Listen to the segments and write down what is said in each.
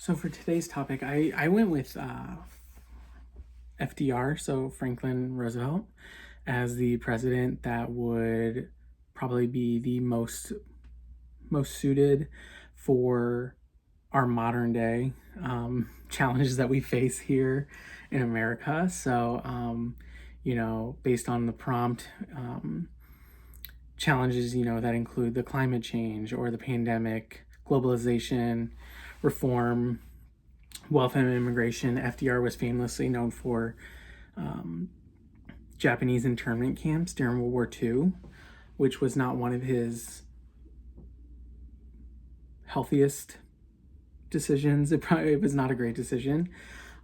So for today's topic, I went with FDR, so Franklin Roosevelt, as the president that would probably be the most suited for our modern day challenges that we face here in America. So, based on the prompt challenges, that include the climate change or the pandemic, globalization, reform, wealth and immigration. FDR was famously known for um, Japanese internment camps during World War II, which was not one of his healthiest decisions. It was not a great decision.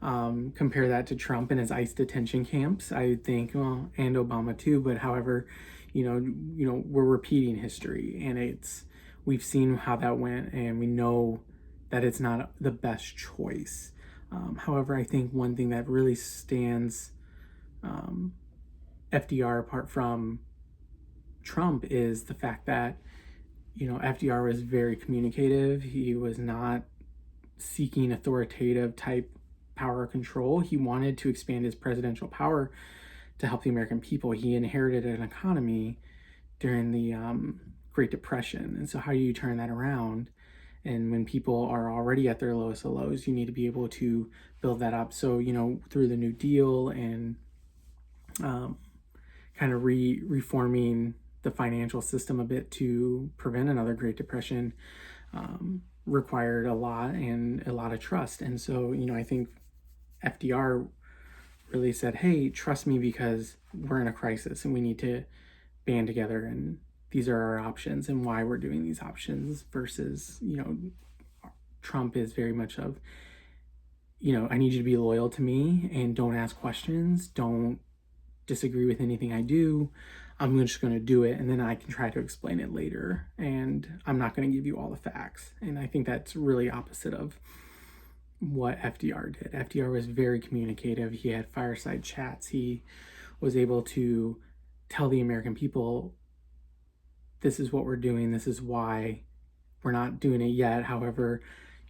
Compare that to Trump and his ICE detention camps. I think, well, and Obama too. But however, we're repeating history, and we've seen how that went, and we know that it's not the best choice. However, I think one thing that really stands um, FDR apart from Trump is the fact that FDR was very communicative. He was not seeking authoritative type power control. He wanted to expand his presidential power to help the American people. He inherited an economy during the Great Depression. And so, how do you turn that around? And when people are already at their lowest of lows, you need to be able to build that up. So, through the New Deal and kind of reforming the financial system a bit to prevent another Great Depression, required a lot and a lot of trust. And so, I think FDR really said, hey, trust me because we're in a crisis and we need to band together, and these are our options and why we're doing these options versus, Trump is very much of, I need you to be loyal to me and don't ask questions, don't disagree with anything I do. I'm just going to do it, and then I can try to explain it later, and I'm not going to give you all the facts. And I think that's really opposite of what FDR did. FDR was very communicative. He had fireside chats. He was able to tell the American people, this is what we're doing, this is why we're not doing it yet. However,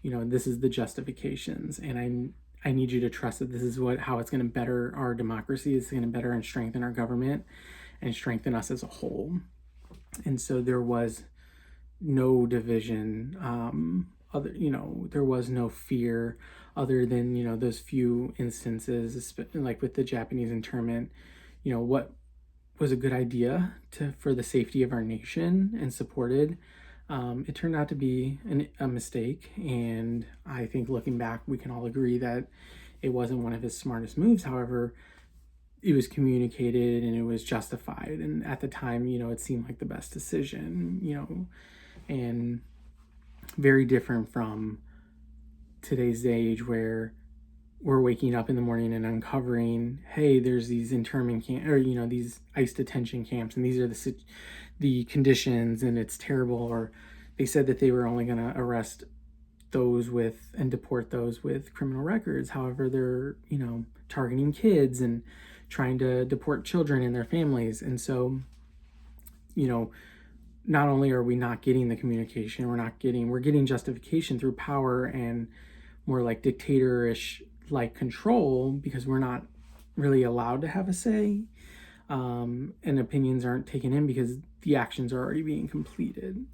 this is the justifications, and I need you to trust that this is how it's going to better our democracy. It's going to better and strengthen our government and strengthen us as a whole. And so there was no division. There was no fear other than, those few instances, like with the Japanese internment, what was a good idea for the safety of our nation and supported. It turned out to be a mistake. And I think looking back, we can all agree that it wasn't one of his smartest moves. However, it was communicated and it was justified. And at the time, it seemed like the best decision, and very different from today's age where we're waking up in the morning and uncovering, hey, there's these internment camps or, these ICE detention camps, and these are the conditions, and it's terrible. Or they said that they were only going to arrest those with and deport those with criminal records. However, they're, targeting kids and trying to deport children and their families. And so, not only are we not getting the communication, we're getting justification through power and more like dictatorish like control, because we're not really allowed to have a say, and opinions aren't taken in because the actions are already being completed.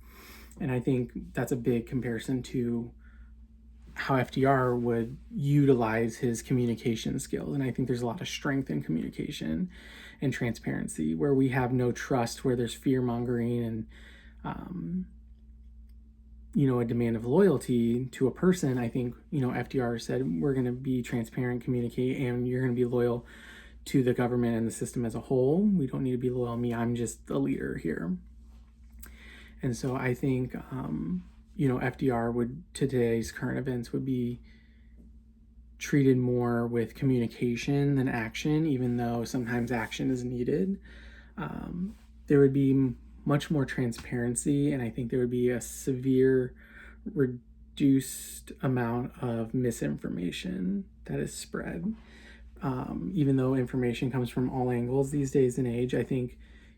And I think that's a big comparison to how FDR would utilize his communication skills. And I think there's a lot of strength in communication and transparency, where we have no trust, where there's fear mongering and a demand of loyalty to a person. I think, FDR said, we're going to be transparent, communicate, and you're going to be loyal to the government and the system as a whole. We don't need to be loyal to me. I'm just the leader here. And so I think, FDR today's current events would be treated more with communication than action, even though sometimes action is needed. There would be much more transparency, and I think there would be a severe reduced amount of misinformation that is spread. Even though information comes from all angles these days and age, I think,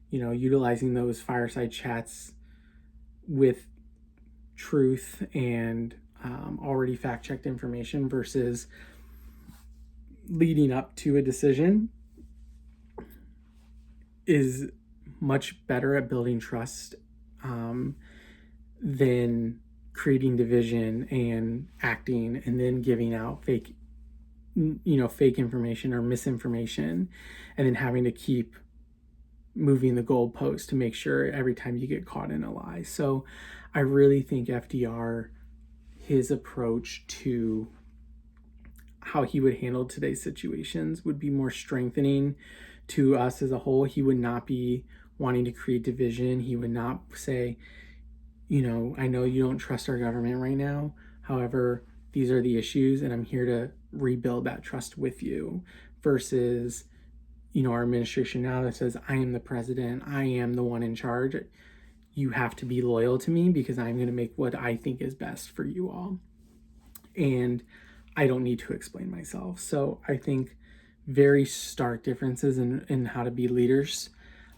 utilizing those fireside chats with truth and already fact-checked information versus leading up to a decision is much better at building trust than creating division and acting and then giving out fake information or misinformation, and then having to keep moving the goalpost to make sure every time you get caught in a lie. So I really think FDR, his approach to how he would handle today's situations would be more strengthening to us as a whole. He would not be wanting to create division. He would not say, I know you don't trust our government right now. However, these are the issues, and I'm here to rebuild that trust with you, versus, our administration now that says, I am the president, I am the one in charge. You have to be loyal to me because I'm going to make what I think is best for you all. And I don't need to explain myself. So I think very stark differences in how to be leaders.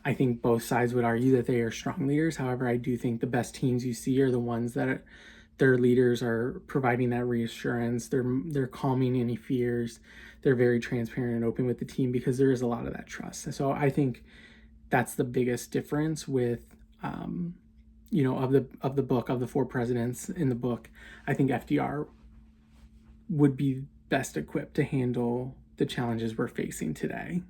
I think both sides would argue that they are strong leaders. However, I do think the best teams you see are the ones that their leaders are providing that reassurance. They're calming any fears. They're very transparent and open with the team because there is a lot of that trust. So I think that's the biggest difference with, of the book, of the four presidents in the book. I think FDR would be best equipped to handle the challenges we're facing today.